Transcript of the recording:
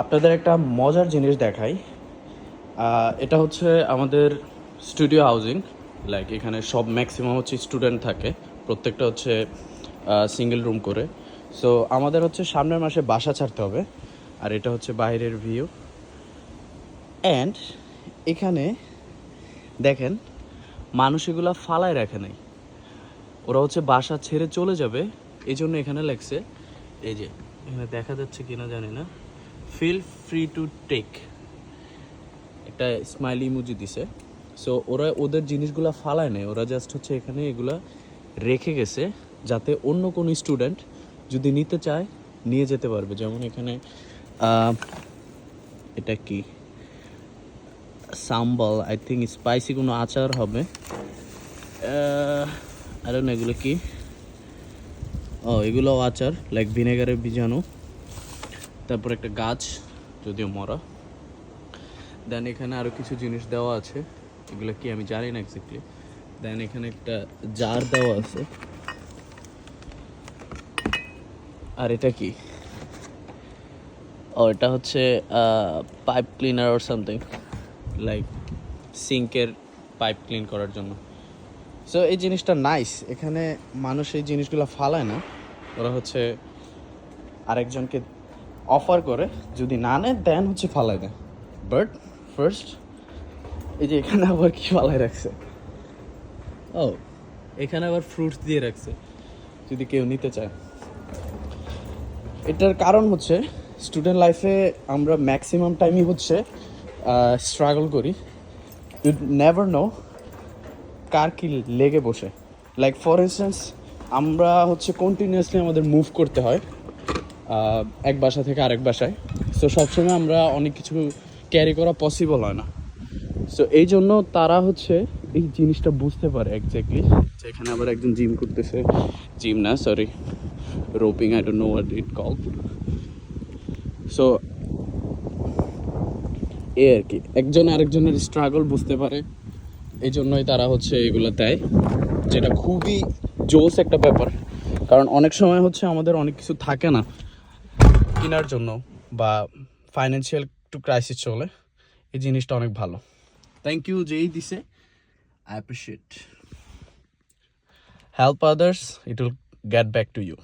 আপনাদের একটা মজার জিনিস দেখাই। এটা হচ্ছে আমাদের স্টুডিও হাউজিং। লাইক এখানে সব ম্যাক্সিমাম হচ্ছে স্টুডেন্ট থাকে, প্রত্যেকটা হচ্ছে সিঙ্গেল রুম করে। সো আমাদের হচ্ছে সামনের মাসে বাসা ছাড়তে হবে। আর এটা হচ্ছে বাইরের ভিউ। অ্যান্ড এখানে দেখেন, মানুষ এগুলা ফালায় রাখে নাই, ওরা হচ্ছে বাসা ছেড়ে চলে যাবে, এই জন্য এখানে লেখছে, এই যে এখানে দেখা যাচ্ছে কিনা জানি না, ফিল ফ্রি টু টেক, একটা স্মাইলি ইমোজি দিছে। সো ওরা ওদের জিনিসগুলো ফালায় নেয়, ওরা জাস্ট হচ্ছে এখানে এগুলা রেখে গেছে যাতে অন্য কোনো স্টুডেন্ট যদি নিতে চায় নিয়ে যেতে পারবে। যেমন এখানে এটা কি সাম্বাল, আই থিঙ্ক স্পাইসি কোনো আচার হবে, আর না এগুলো কি, ও এগুলো আচার, লাইক ভিনেগারে ভিজানো। তারপর একটা গাছ, যদিও মরা। দেন এখানে আরও কিছু জিনিস দেওয়া আছে, এগুলো কি আমি জানি না এক্স্যাক্টলি। দেন এখানে একটা জার দেওয়া আছে। আর এটা কি, ও এটা হচ্ছে pipe cleaner or something, like সিঙ্কের পাইপ ক্লিন করার জন্য। সো এই জিনিসটা নাইস, এখানে মানুষ এই জিনিসগুলো ফালায় না, ওরা হচ্ছে আরেকজনকে অফার করে, যদি না নেয় দেন হচ্ছে ফালায় দেয়। বাট ফার্স্ট এই যে এখানে আবার কি ফালায় রাখছে, ও এখানে আবার ফ্রুটস দিয়ে রাখছে যদি কেউ নিতে চায়। এটার কারণ হচ্ছে স্টুডেন্ট লাইফে আমরা ম্যাক্সিমাম টাইমই হচ্ছে স্ট্রাগল করি, ইউ নেভার নো কার কি লেগে বসে। লাইক ফর ইনস্ট্যান্স, আমরা হচ্ছে কন্টিনিউয়াসলি আমাদের মুভ করতে হয় এক বাসা থেকে আরেক বাসায়। সো সবসময় আমরা অনেক কিছু ক্যারি করা পসিবল হয় না। সো এই জন্য তারা হচ্ছে এই জিনিসটা বুঝতে পারে এক্স্যাক্টলি। এখানে আবার একজন জিম করতেছে, জিম না sorry, roping, I don't know what it called. So এ আর কি, একজন আরেকজনের স্ট্রাগল বুঝতে পারে, এই জন্যই তারা হচ্ছে এগুলো দেয়, যেটা খুবই জোস একটা ব্যাপার। কারণ অনেক সময় হচ্ছে আমাদের অনেক কিছু থাকে না কেনার জন্য, বা ফাইন্যান্সিয়াল একটু ক্রাইসিস চলে, এই জিনিসটা অনেক ভালো। থ্যাংক ইউ যেই দিছে, I appreciate. Help others, it will get back to you.